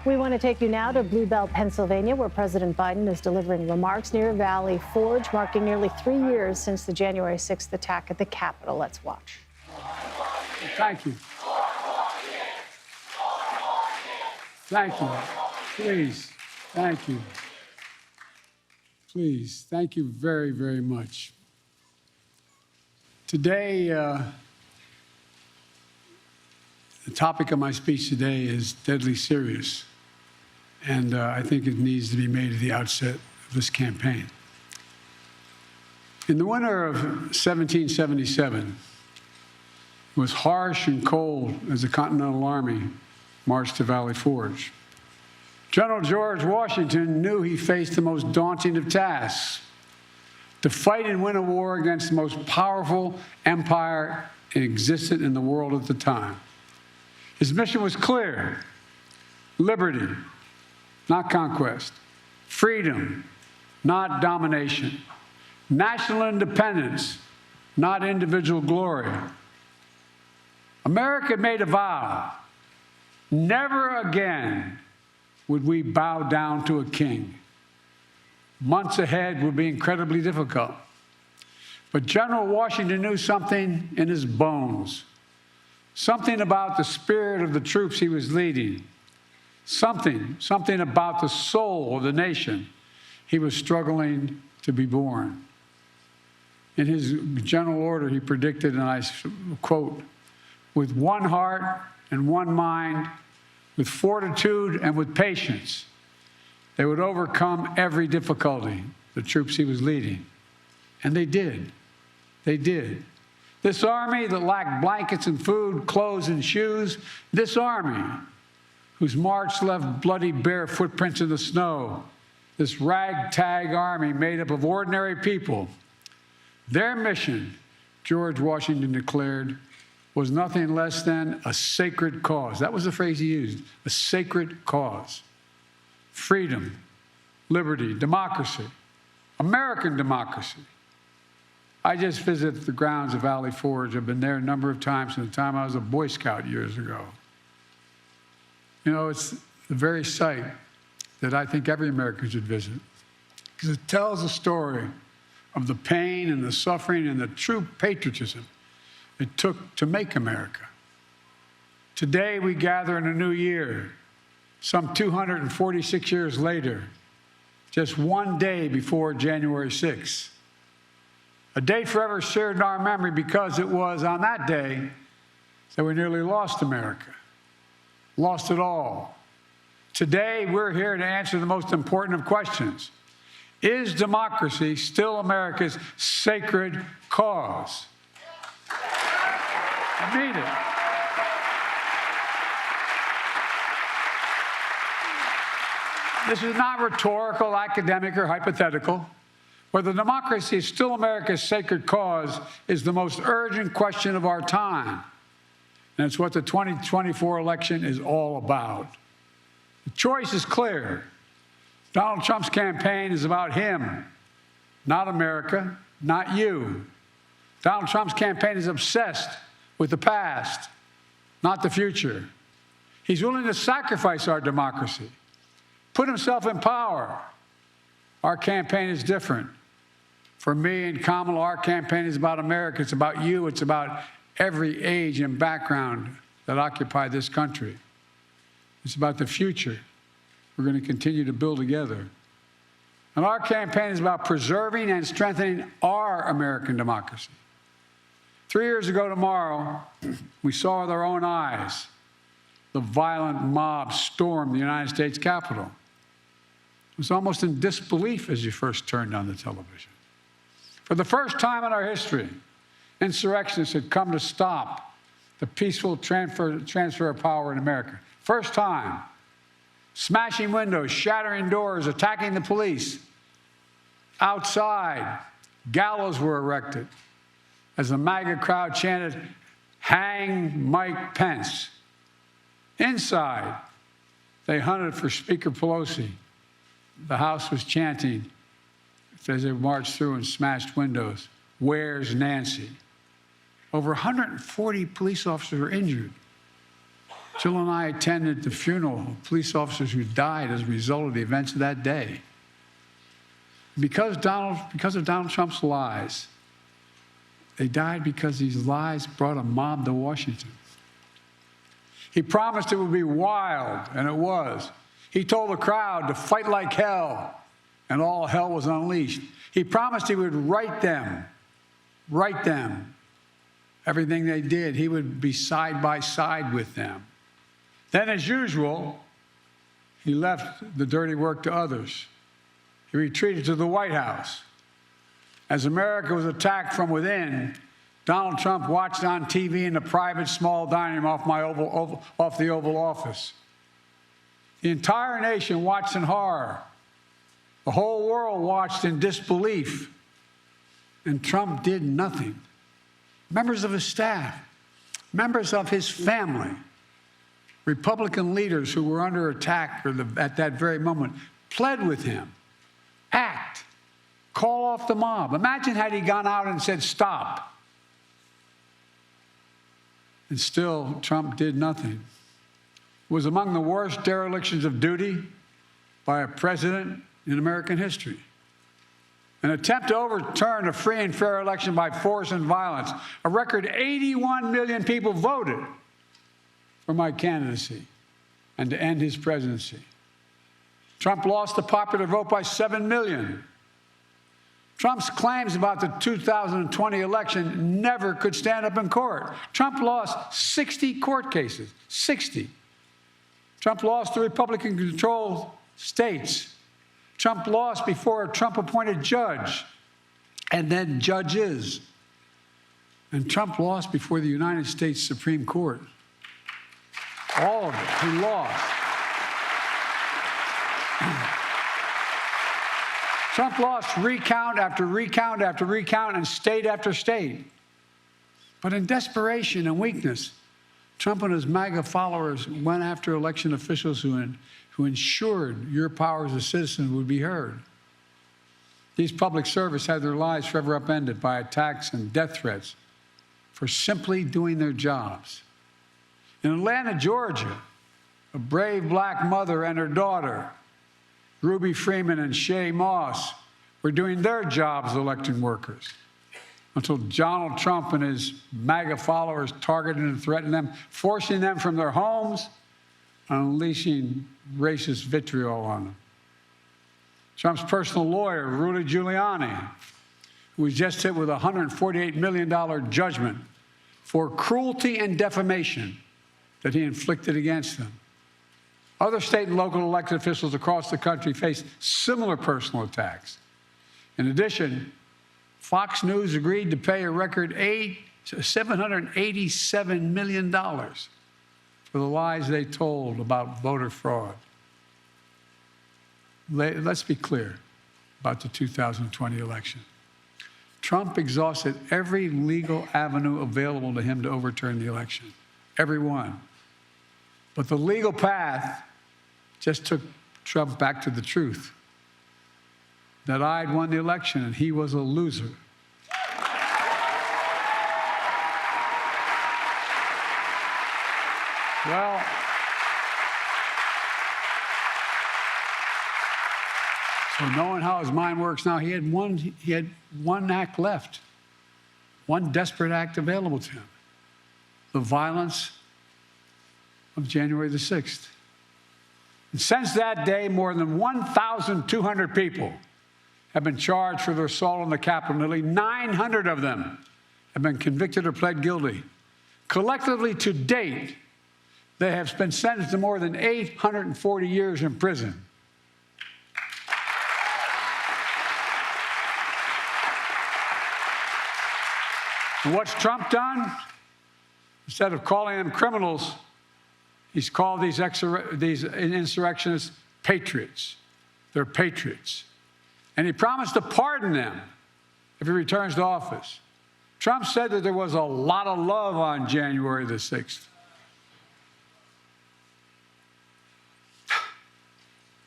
We want to take you now to Blue Bell, Pennsylvania, where President Biden is delivering remarks near Valley Forge, marking nearly 3 years since the January 6th attack at the Capitol. Let's watch. Thank you. Thank you. Please. Thank you. Please. Thank you very, very much. Today, the topic of my speech today is deadly serious, and I think it needs to be made at the outset of this campaign. In the winter of 1777, it was harsh and cold as the Continental Army marched to Valley Forge. General George Washington knew he faced the most daunting of tasks: to fight and win a war against the most powerful empire existed in the world at the time. His mission was clear: liberty, not conquest; freedom, not domination; national independence, not individual glory. America made a vow: never again would we bow down to a king. Months ahead would be incredibly difficult. But General Washington knew something in his bones, something about the spirit of the troops he was leading, something about the soul of the nation he was struggling to be born. In his general order, he predicted, and I quote, "With one heart and one mind, with fortitude and with patience, they would overcome every difficulty," the troops he was leading. And they did. They did. This army that lacked blankets and food, clothes and shoes, this army whose march left bloody bare footprints in the snow, this ragtag army made up of ordinary people, their mission, George Washington declared, was nothing less than a sacred cause. That was the phrase he used, a sacred cause. Freedom, liberty, democracy, American democracy. I just visited the grounds of Valley Forge. I've been there a number of times from the time I was a Boy Scout years ago. You know, it's the very site that I think every American should visit, because it tells a story of the pain and the suffering and the true patriotism it took to make America. Today, we gather in a new year, some 246 years later, just one day before January 6th. A day forever shared in our memory because it was on that day that we nearly lost America, lost it all. Today, we're here to answer the most important of questions. Is democracy still America's sacred cause? I mean it. This is not rhetorical, academic, or hypothetical. Whether democracy is still America's sacred cause is the most urgent question of our time. And it's what the 2024 election is all about. The choice is clear. Donald Trump's campaign is about him, not America, not you. Donald Trump's campaign is obsessed with the past, not the future. He's willing to sacrifice our democracy, put himself in power. Our campaign is different. For me and Kamala, our campaign is about America. It's about you. It's about every age and background that occupy this country. It's about the future we're going to continue to build together. And our campaign is about preserving and strengthening our American democracy. 3 years ago tomorrow, we saw with our own eyes the violent mob storm the United States Capitol. It was almost in disbelief as you first turned on the television. For the first time in our history, insurrectionists had come to stop the peaceful transfer of power in America. First time. Smashing windows, shattering doors, attacking the police. Outside, gallows were erected as the MAGA crowd chanted, "Hang Mike Pence." Inside, they hunted for Speaker Pelosi. The House was chanting as they marched through and smashed windows, "Where's Nancy?" Over 140 police officers were injured. Jill and I attended the funeral of police officers who died as a result of the events of that day. Because of Donald Trump's lies, they died because these lies brought a mob to Washington. He promised it would be wild, and it was. He told the crowd to fight like hell, and all hell was unleashed. He promised he would right them. Everything they did, he would be side by side with them. Then, as usual, he left the dirty work to others. He retreated to the White House. As America was attacked from within, Donald Trump watched on TV in a private small dining room off the Oval Office. The entire nation watched in horror. The whole world watched in disbelief. And Trump did nothing. Members of his staff, members of his family, Republican leaders who were under attack at that very moment pled with him. Act. Call off the mob. Imagine had he gone out and said, stop. And still, Trump did nothing. It was among the worst derelictions of duty by a president in American history. An attempt to overturn a free and fair election by force and violence. A record 81 million people voted for my candidacy and to end his presidency. Trump lost the popular vote by 7 million. Trump's claims about the 2020 election never could stand up in court. Trump lost 60 court cases, 60. Trump lost the Republican-controlled states. Trump lost before a Trump-appointed judge and then judges. And Trump lost before the United States Supreme Court. All of it, he lost. Trump lost recount after recount after recount and state after state. But in desperation and weakness, Trump and his MAGA followers went after election officials who ensured your power as a citizen would be heard. These public servants had their lives forever upended by attacks and death threats for simply doing their jobs. In Atlanta, Georgia, a brave black mother and her daughter, Ruby Freeman and Shay Moss, were doing their jobs as election workers until Donald Trump and his MAGA followers targeted and threatened them, forcing them from their homes and unleashing racist vitriol on them. Trump's personal lawyer, Rudy Giuliani, who was just hit with a $148 million judgment for cruelty and defamation that he inflicted against them. Other state and local elected officials across the country faced similar personal attacks. In addition, Fox News agreed to pay a record $787 million for the lies they told about voter fraud. Let's be clear about the 2020 election. Trump exhausted every legal avenue available to him to overturn the election, every one. But the legal path just took Trump back to the truth, that I'd won the election and he was a loser. Well, so knowing how his mind works now, he had one act left, one desperate act available to him: the violence of January the 6th. And since that day, more than 1,200 people have been charged for their assault on the Capitol. Nearly 900 of them have been convicted or pled guilty. Collectively, to date, they have been sentenced to more than 840 years in prison. And what's Trump done? Instead of calling them criminals, he's called these insurrectionists patriots. They're patriots. And he promised to pardon them if he returns to office. Trump said that there was a lot of love on January the 6th.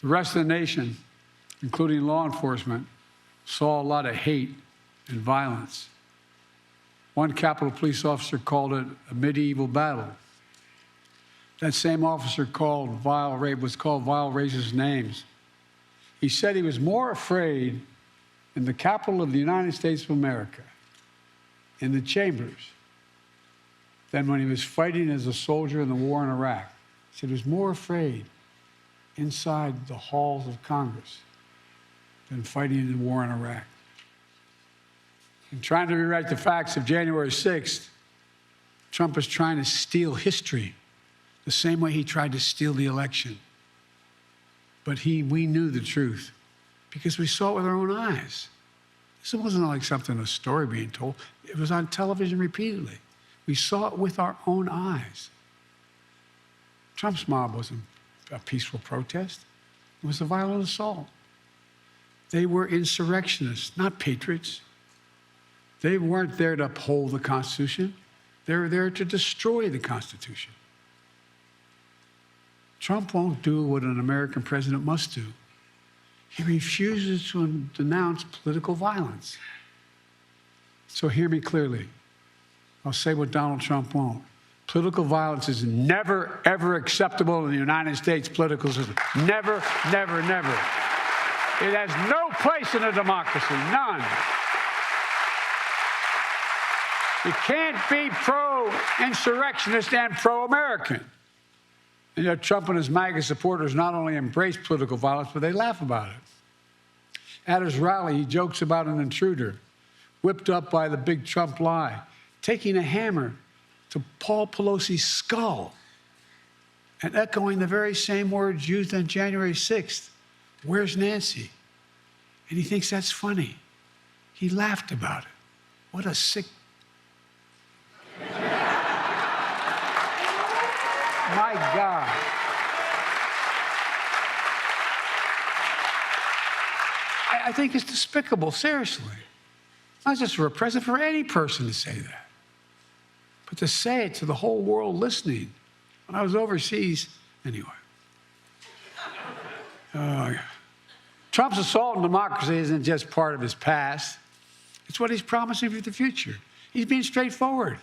The rest of the nation, including law enforcement, saw a lot of hate and violence. One Capitol police officer called it a medieval battle. that same officer was called vile racist names. He said he was more afraid in the capital of the United States of America, in the chambers, than when he was fighting as a soldier in the war in Iraq. He said he was more afraid inside the halls of Congress than fighting in the war in Iraq. In trying to rewrite the facts of January 6th, Trump is trying to steal history the same way he tried to steal the election. But we knew the truth because we saw it with our own eyes. This wasn't like something, a story being told. It was on television repeatedly. We saw it with our own eyes. Trump's mob wasn't a peaceful protest. It was a violent assault. They were insurrectionists, not patriots. They weren't there to uphold the Constitution. They were there to destroy the Constitution. Trump won't do what an American president must do. He refuses to denounce political violence. So hear me clearly. I'll say what Donald Trump won't. Political violence is never, ever acceptable in the United States political system. Never, never, never. It has no place in a democracy, none. You can't be pro-insurrectionist and pro-American. And yet Trump and his MAGA supporters not only embrace political violence, but they laugh about it. At his rally, he jokes about an intruder whipped up by the big Trump lie, taking a hammer to Paul Pelosi's skull and echoing the very same words used on January 6th. Where's Nancy? And he thinks that's funny. He laughed about it. What a sick... My God. I think it's despicable, seriously. Not just for a president, for any person to say that. But to say it to the whole world listening. When I was overseas, anyway. Trump's assault on democracy isn't just part of his past. It's what he's promising for the future. He's being straightforward.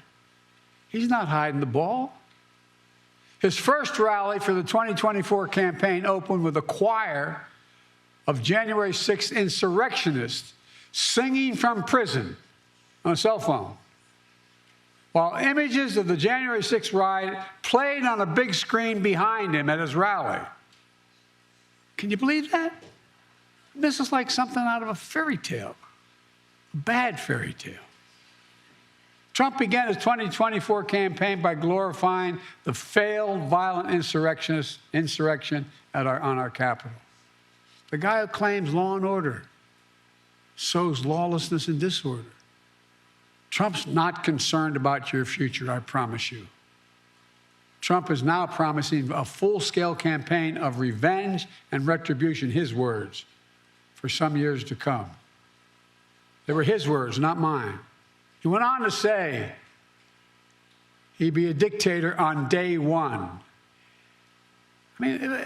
He's not hiding the ball. His first rally for the 2024 campaign opened with a choir of January 6th insurrectionists singing from prison on a cell phone, while images of the January 6th riot played on a big screen behind him at his rally. Can you believe that? This is like something out of a fairy tale, a bad fairy tale. Trump began his 2024 campaign by glorifying the failed violent insurrection on our Capitol. The guy who claims law and order sows lawlessness and disorder. Trump's not concerned about your future, I promise you. Trump is now promising a full-scale campaign of revenge and retribution, his words, for some years to come. They were his words, not mine. He went on to say he'd be a dictator on day one. I mean,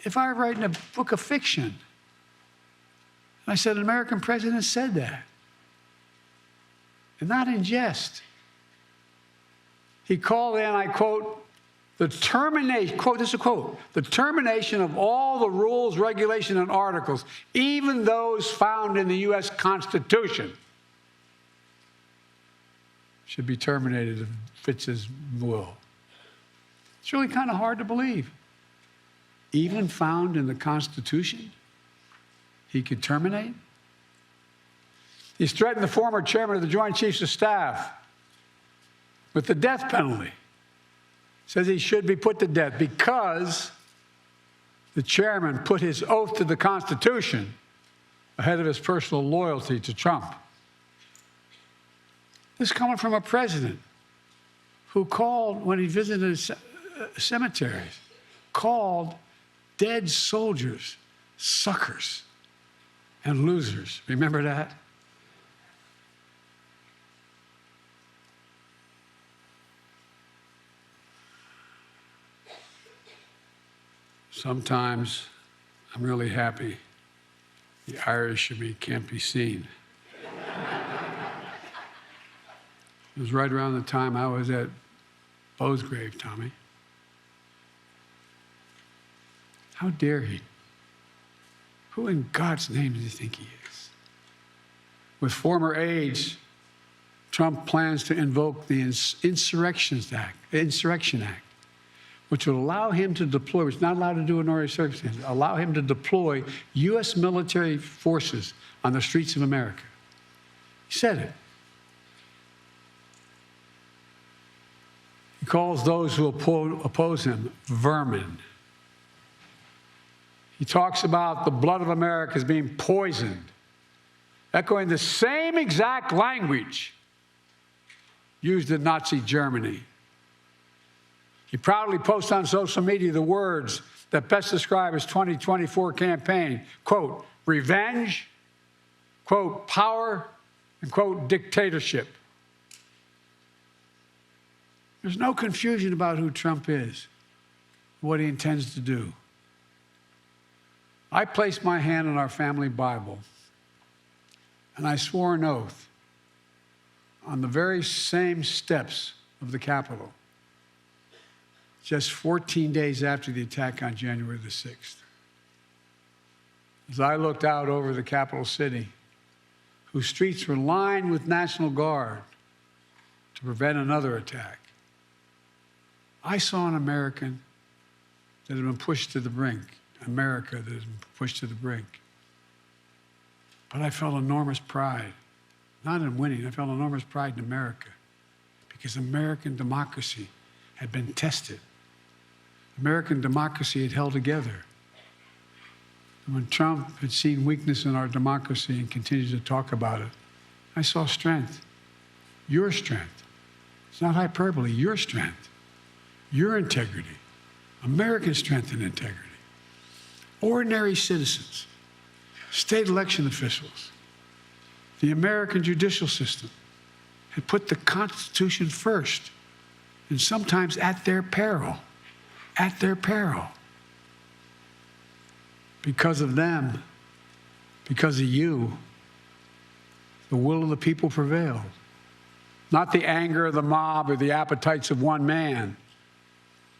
if I were writing a book of fiction, and I said an American president said that, and not in jest. He called in, I quote, the termination, quote, this is a quote, the termination of all the rules, regulations, and articles, even those found in the U.S. Constitution, should be terminated if it fits his will. It's really kind of hard to believe. Even found in the Constitution, he could terminate? He's threatened the former chairman of the Joint Chiefs of Staff with the death penalty. Says he should be put to death because the chairman put his oath to the Constitution ahead of his personal loyalty to Trump. This is coming from a president who called, when he visited cemeteries, called dead soldiers suckers and losers. Remember that? Sometimes I'm really happy the Irish in me can't be seen. It was right around the time I was at Bo's grave, Tommy. How dare he? Who in God's name does he think he is? With former aides, Trump plans to invoke the Insurrection Act, which will allow him to deploy, which is not allowed to do in ordinary circumstances, allow him to deploy U.S. military forces on the streets of America. He said it. He calls those who oppose him vermin. He talks about the blood of America as being poisoned, echoing the same exact language used in Nazi Germany. He proudly posts on social media the words that best describe his 2024 campaign, quote, revenge, quote, power, and quote, dictatorship. There's no confusion about who Trump is, what he intends to do. I placed my hand on our family Bible, and I swore an oath on the very same steps of the Capitol, just 14 days after the attack on January the 6th. As I looked out over the capital city, whose streets were lined with National Guard to prevent another attack, I saw an American that had been pushed to the brink, America that had been pushed to the brink. But I felt enormous pride, not in winning, I felt enormous pride in America, because American democracy had been tested. American democracy had held together. And when Trump had seen weakness in our democracy and continued to talk about it, I saw strength, your strength. It's not hyperbole, your strength, your integrity, American strength and integrity. Ordinary citizens, state election officials, the American judicial system had put the Constitution first, and sometimes at their peril, at their peril. Because of them, because of you, the will of the people prevailed. Not the anger of the mob or the appetites of one man.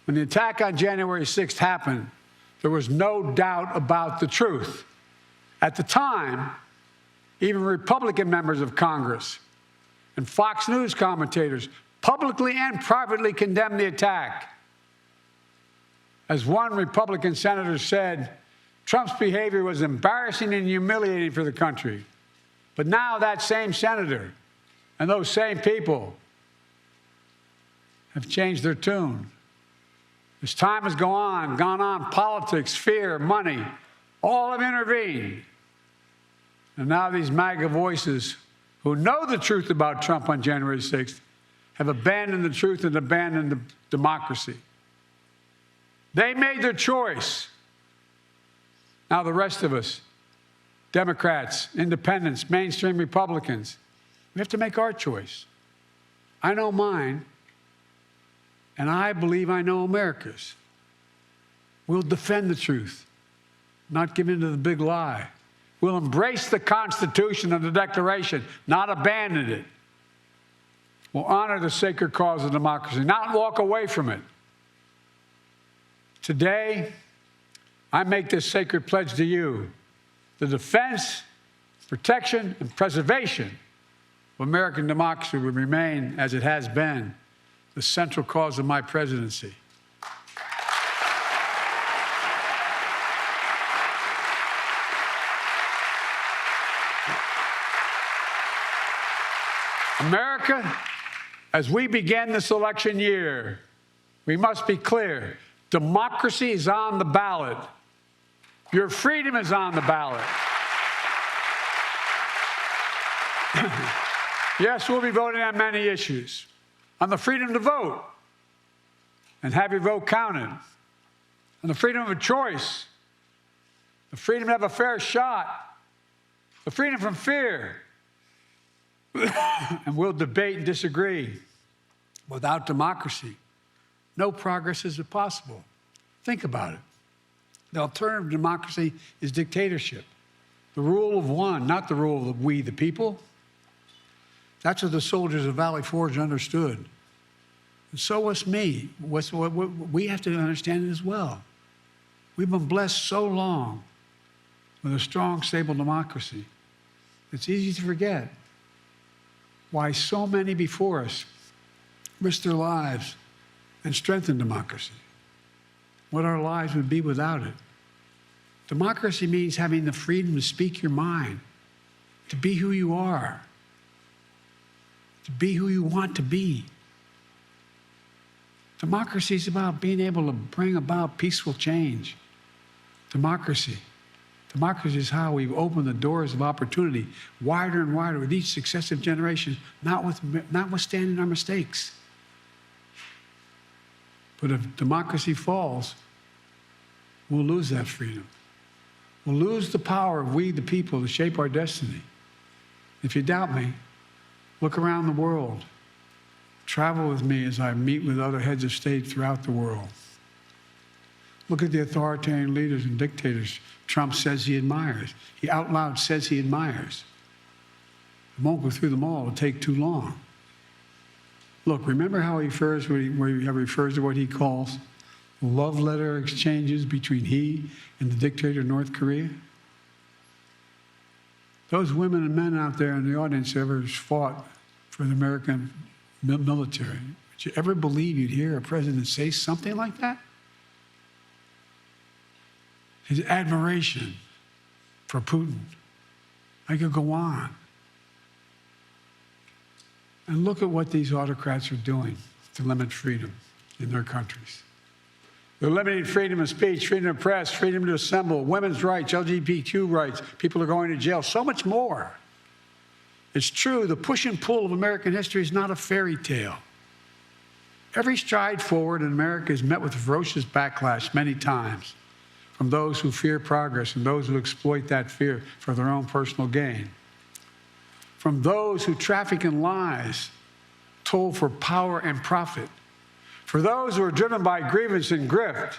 When the attack on January 6th happened, there was no doubt about the truth. At the time, even Republican members of Congress and Fox News commentators publicly and privately condemned the attack. As one Republican senator said, Trump's behavior was embarrassing and humiliating for the country. But now that same senator and those same people have changed their tune. As time has gone on, politics, fear, money, all have intervened. And now these MAGA voices who know the truth about Trump on January 6th have abandoned the truth and abandoned the democracy. They made their choice. Now the rest of us, Democrats, independents, mainstream Republicans, we have to make our choice. I know mine, and I believe I know America's. We'll defend the truth, not give in to the big lie. We'll embrace the Constitution and the Declaration, not abandon it. We'll honor the sacred cause of democracy, not walk away from it. Today, I make this sacred pledge to you: the defense, protection, and preservation of American democracy will remain, as it has been, the central cause of my presidency. America, as we begin this election year, we must be clear. Democracy is on the ballot. Your freedom is on the ballot. Yes, we'll be voting on many issues. On the freedom to vote and have your vote counted. On the freedom of a choice. The freedom to have a fair shot. The freedom from fear. And we'll debate and disagree. Without democracy, no progress is possible. Think about it. The alternative to democracy is dictatorship. The rule of one, not the rule of we, the people. That's what the soldiers of Valley Forge understood. And so was me. We have to understand it as well. We've been blessed so long with a strong, stable democracy. It's easy to forget why so many before us risked their lives and strengthened democracy. What our lives would be without it. Democracy means having the freedom to speak your mind, to be who you are, to be who you want to be. Democracy is about being able to bring about peaceful change. Democracy is how we've opened the doors of opportunity wider and wider with each successive generation, notwithstanding our mistakes. But if democracy falls, we'll lose that freedom. We'll lose the power of we, the people, to shape our destiny. If you doubt me, look around the world. Travel with me as I meet with other heads of state throughout the world. Look at the authoritarian leaders and dictators Trump says he admires. He out loud says he admires. I won't go through them all. It'll take too long. Look, remember how he refers to what he calls love letter exchanges between he and the dictator of North Korea? Those women and men out there in the audience who ever fought for the American military, would you ever believe you'd hear a president say something like that? His admiration for Putin. I could go on. And look at what these autocrats are doing to limit freedom in their countries. They're limiting freedom of speech, freedom of press, freedom to assemble, women's rights, LGBTQ rights. People are going to jail, so much more. It's true, the push and pull of American history is not a fairy tale. Every stride forward in America is met with ferocious backlash many times from those who fear progress and those who exploit that fear for their own personal gain. From those who traffic in lies, told for power and profit. For those who are driven by grievance and grift,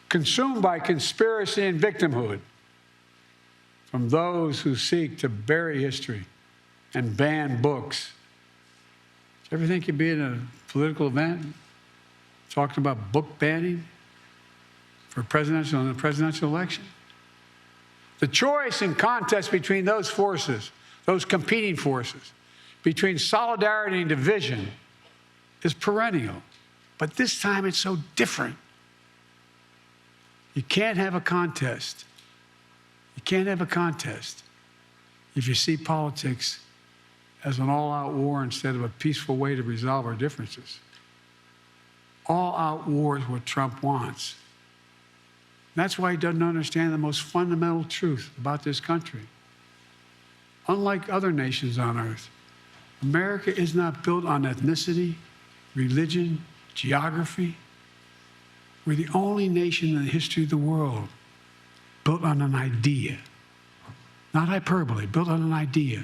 consumed by conspiracy and victimhood. From those who seek to bury history and ban books. Do you ever think you'd be in a political event talking about book banning for the presidential election? The choice and contest between those forces, those competing forces, between solidarity and division is perennial. But this time it's so different. You can't have a contest. You can't have a contest if you see politics as an all-out war instead of a peaceful way to resolve our differences. All-out war is what Trump wants. That's why he doesn't understand the most fundamental truth about this country. Unlike other nations on earth, America is not built on ethnicity, religion, geography. We're the only nation in the history of the world built on an idea. Not hyperbole, built on an idea.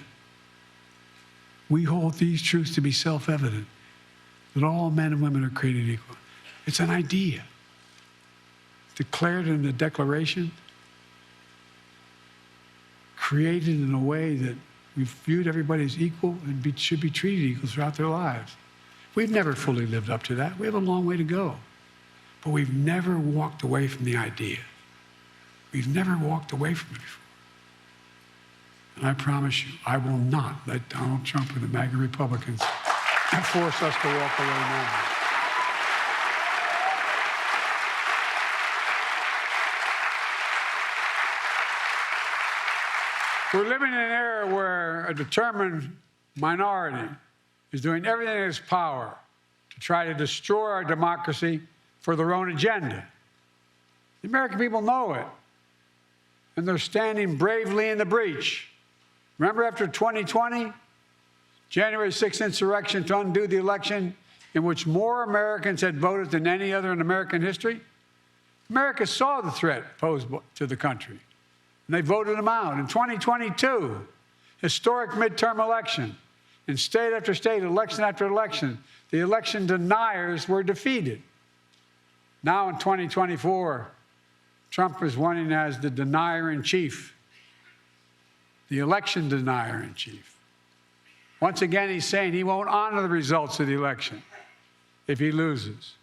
We hold these truths to be self-evident, that all men and women are created equal. It's an idea. Declared in the Declaration, created in a way that we've viewed everybody as equal and should be treated equal throughout their lives. We've never fully lived up to that. We have a long way to go. But we've never walked away from the idea. We've never walked away from it before. And I promise you, I will not let Donald Trump and the MAGA Republicans force us to walk away now. We're living in an era where a determined minority is doing everything in its power to try to destroy our democracy for their own agenda. The American people know it, and they're standing bravely in the breach. Remember after 2020, January 6th insurrection to undo the election in which more Americans had voted than any other in American history? America saw the threat posed to the country, and they voted them out. In 2022, historic midterm election, in state after state, election after election, the election deniers were defeated. Now in 2024, Trump is running as the denier-in-chief, the election denier-in-chief. Once again, he's saying he won't honor the results of the election if he loses.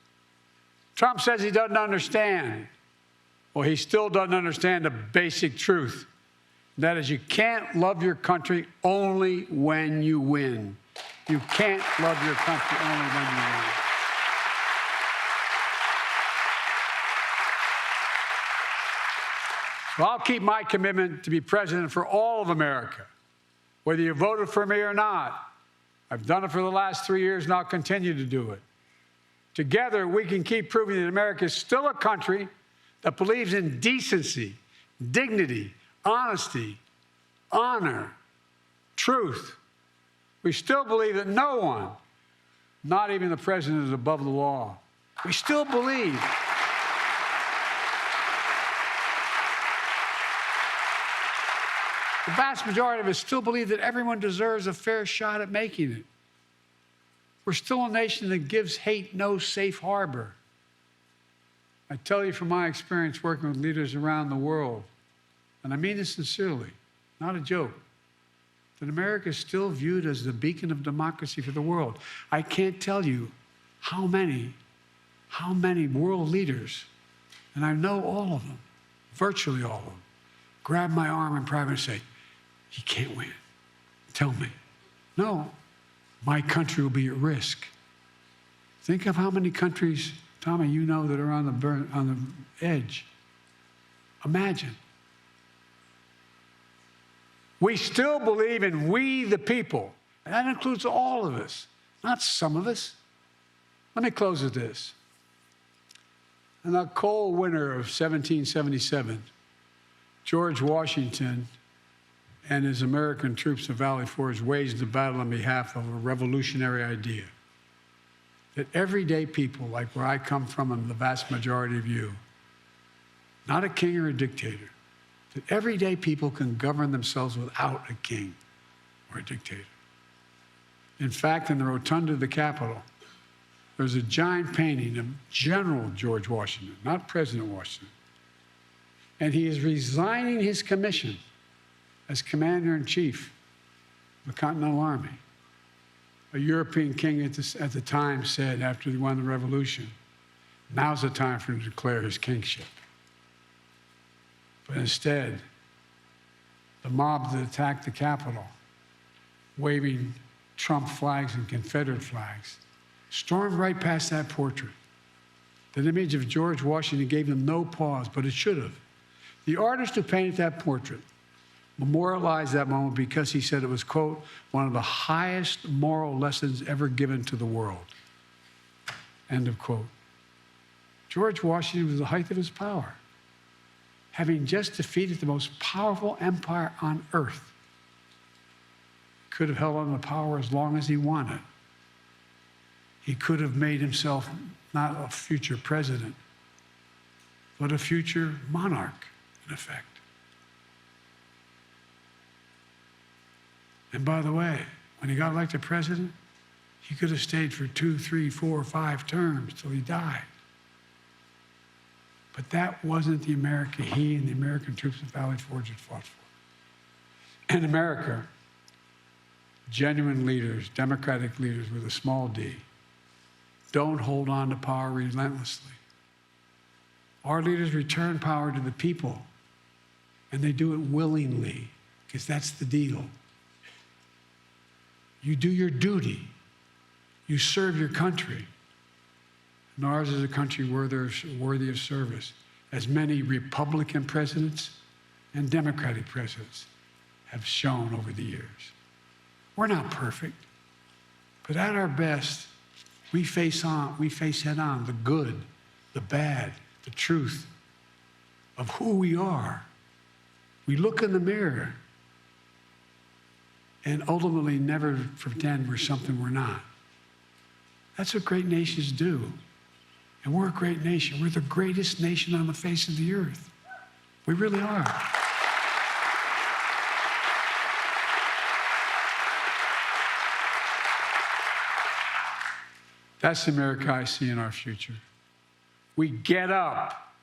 Trump says he doesn't understand. Well, he still doesn't understand the basic truth. That is, you can't love your country only when you win. You can't love your country only when you win. So I'll keep my commitment to be president for all of America, whether you voted for me or not. I've done it for the last 3 years, and I'll continue to do it. Together, we can keep proving that America is still a country that believes in decency, dignity, honesty, honor, truth. We still believe that no one, not even the president, is above the law. We still believe the vast majority of us still believe that everyone deserves a fair shot at making it. We're still a nation that gives hate no safe harbor. I tell you from my experience working with leaders around the world, and I mean this sincerely, not a joke, that America is still viewed as the beacon of democracy for the world. I can't tell you how many world leaders, and I know all of them, virtually all of them, grab my arm in private and say, "He can't win. Tell me." No, my country will be at risk. Think of how many countries, Tommy, you know, that are on the edge. Imagine. We still believe in we the people, and that includes all of us, not some of us. Let me close with this. In the cold winter of 1777, George Washington and his American troops at Valley Forge waged a battle on behalf of a revolutionary idea that everyday people, like where I come from and the vast majority of you, not a king or a dictator, that everyday people can govern themselves without a king or a dictator. In fact, in the rotunda of the Capitol, there's a giant painting of General George Washington, not President Washington. And he is resigning his commission as Commander-in-Chief of the Continental Army. A European king at the time said, after he won the revolution, now's the time for him to declare his kingship. But instead, the mob that attacked the Capitol, waving Trump flags and Confederate flags, stormed right past that portrait. That image of George Washington gave them no pause, but it should have. The artist who painted that portrait memorialized that moment because he said it was, quote, one of the highest moral lessons ever given to the world, end of quote. George Washington was at the height of his power, having just defeated the most powerful empire on earth. Could have held on to power as long as he wanted. He could have made himself not a future president, but a future monarch, in effect. And by the way, when he got elected president, he could have stayed for 2, 3, 4, 5 terms till he died. But that wasn't the America he and the American troops at Valley Forge had fought for. In America, genuine leaders, democratic leaders with a small d, don't hold on to power relentlessly. Our leaders return power to the people, and they do it willingly, because that's the deal. You do your duty. You serve your country. And ours is a country worthy of service, as many Republican presidents and Democratic presidents have shown over the years. We're not perfect, but at our best, we face head on the good, the bad, the truth of who we are. We look in the mirror and ultimately never pretend we're something we're not. That's what great nations do. And we're a great nation. We're the greatest nation on the face of the earth. We really are. That's the America I see in our future. We get up.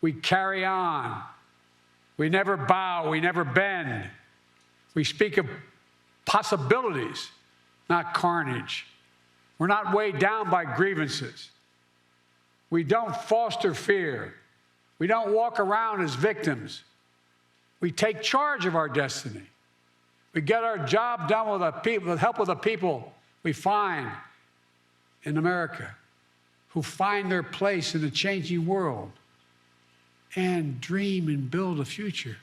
We carry on. We never bow. We never bend. We speak of possibilities, not carnage. We're not weighed down by grievances. We don't foster fear. We don't walk around as victims. We take charge of our destiny. We get our job done with the help of the people we find in America, who find their place in the changing world and dream and build a future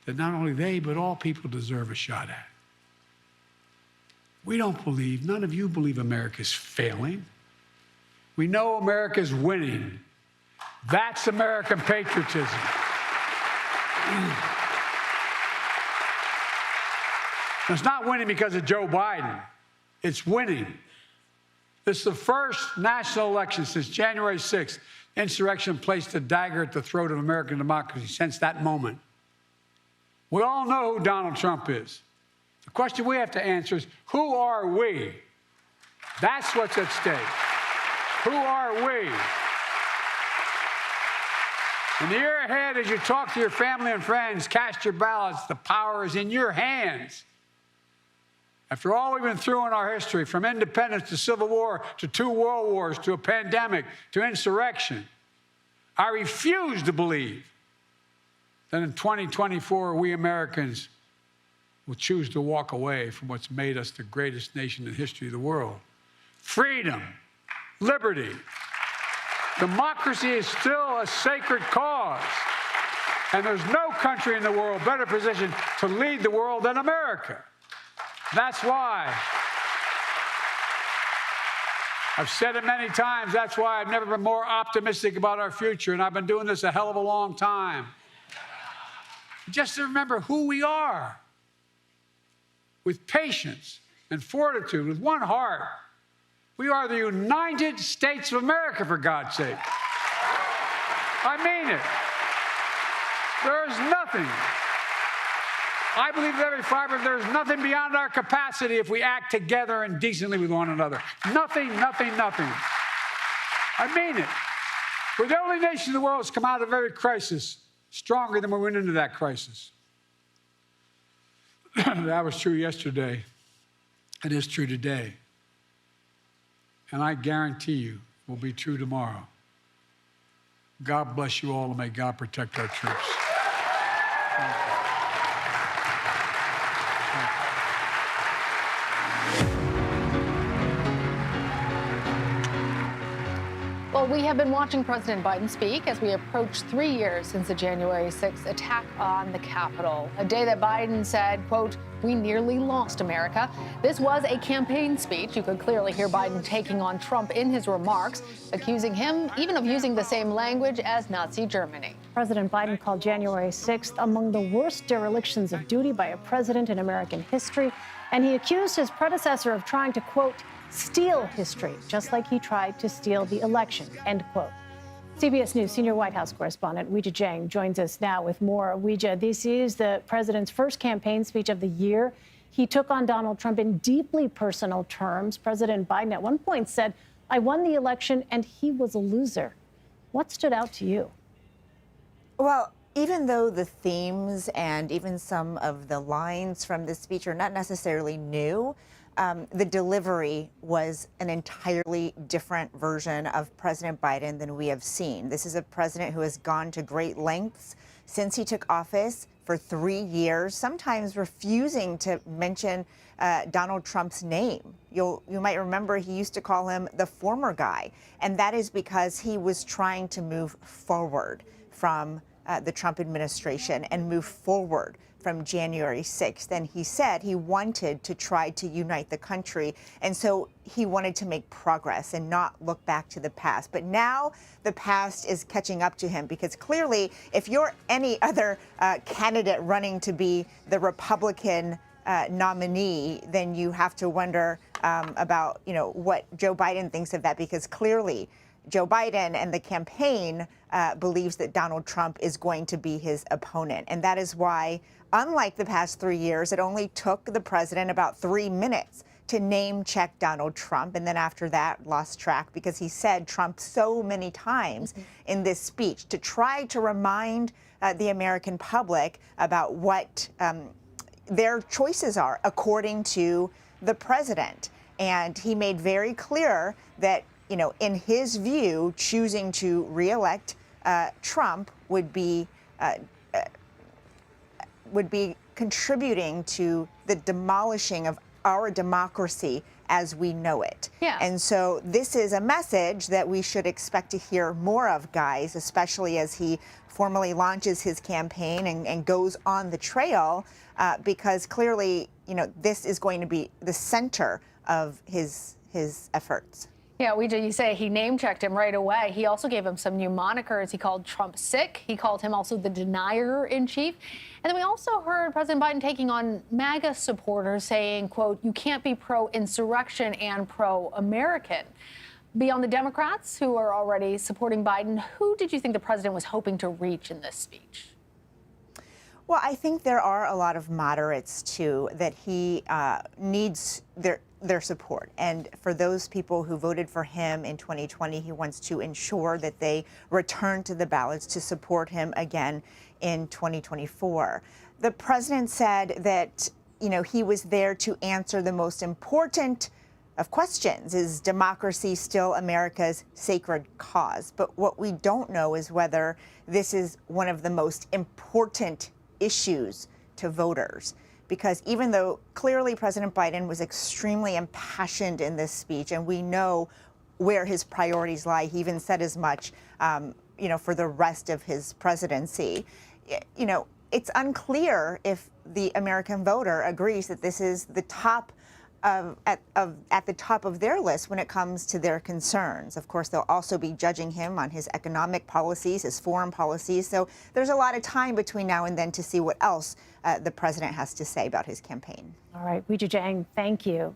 that not only they, but all people deserve a shot at. We don't believe, none of you believe America's failing. We know America's winning. That's American patriotism. It's not winning because of Joe Biden. It's winning. This is the first national election since January 6th. Insurrection placed a dagger at the throat of American democracy since that moment. We all know who Donald Trump is. The question we have to answer is, who are we? That's what's at stake. Who are we? In the year ahead, as you talk to your family and friends, cast your ballots. The power is in your hands. After all we've been through in our history, from independence to civil war to 2 world wars to a pandemic to insurrection, I refuse to believe that in 2024 we Americans will choose to walk away from what's made us the greatest nation in the history of the world. Freedom, liberty, democracy is still a sacred cause. And there's no country in the world better positioned to lead the world than America. That's why, I've said it many times, that's why I've never been more optimistic about our future, and I've been doing this a hell of a long time. Just to remember who we are, with patience and fortitude, with one heart. We are the United States of America, for God's sake. I mean it. There is nothing. I believe with every fiber there's nothing beyond our capacity if we act together and decently with one another. Nothing, nothing, nothing. I mean it. We're the only nation in the world that's come out of every crisis stronger than we went into that crisis. That was true yesterday. It is true today. And I guarantee you it will be true tomorrow. God bless you all, and may God protect our troops. Thank you. Well, we have been watching President Biden speak as we approach 3 years since the January 6th attack on the Capitol, a day that Biden said, quote, "We nearly lost America." This was a campaign speech. You could clearly hear Biden taking on Trump in his remarks, accusing him even of using the same language as Nazi Germany. President Biden called January 6th among the worst derelictions of duty by a president in American history, and he accused his predecessor of trying to, quote, "steal history," just like he tried to steal the election, end quote. CBS News senior White House correspondent Weijia Jiang joins us now with more. Weijia, this is the president's first campaign speech of the year. He took on Donald Trump in deeply personal terms. President Biden at one point said, "I won the election and he was a loser." What stood out to you? Well, even though the themes and even some of the lines from this speech are not necessarily new, the delivery was an entirely different version of President Biden than we have seen. This is a president who has gone to great lengths since he took office for 3 years, sometimes refusing to mention Donald Trump's name. You might remember he used to call him the former guy, and that is because he was trying to move forward from the Trump administration and move forward from January 6th. And he said he wanted to try to unite the country. And so he wanted to make progress and not look back to the past. But now the past is catching up to him, because clearly if you're any other candidate running to be the Republican nominee, then you have to wonder about, what Joe Biden thinks of that, because clearly Joe Biden and the campaign believes that Donald Trump is going to be his opponent. And that is why, unlike the past 3 years, it only took the president about 3 minutes to name check Donald Trump. And then after that, lost track, because he said Trump so many times in this speech to try to remind the American public about what their choices are according to the president. And he made very clear that, in his view, choosing to reelect Trump would be contributing to the demolishing of our democracy as we know it. Yeah. And so this is a message that we should expect to hear more of, guys, especially as he formally launches his campaign and goes on the trail, because clearly, this is going to be the center of his efforts. Yeah, you say he name-checked him right away. He also gave him some new monikers. He called Trump sick. He called him also the denier-in-chief. And then we also heard President Biden taking on MAGA supporters, saying, quote, you can't be pro-insurrection and pro-American. Beyond the Democrats, who are already supporting Biden, who did you think the president was hoping to reach in this speech? Well, I think there are a lot of moderates, too, that he needs their support. And for those people who voted for him in 2020, he wants to ensure that they return to the ballots to support him again in 2024. The president said that, he was there to answer the most important of questions. Is democracy still America's sacred cause? But what we don't know is whether this is one of the most important issues to voters. Because even though clearly President Biden was extremely impassioned in this speech, and we know where his priorities lie, he even said as much, for the rest of his presidency, it's unclear if the American voter agrees that this is the top at the top of their list when it comes to their concerns. Of course, they'll also be judging him on his economic policies, his foreign policies. So there's a lot of time between now and then to see what else the president has to say about his campaign. All right, Weijia Jiang, thank you.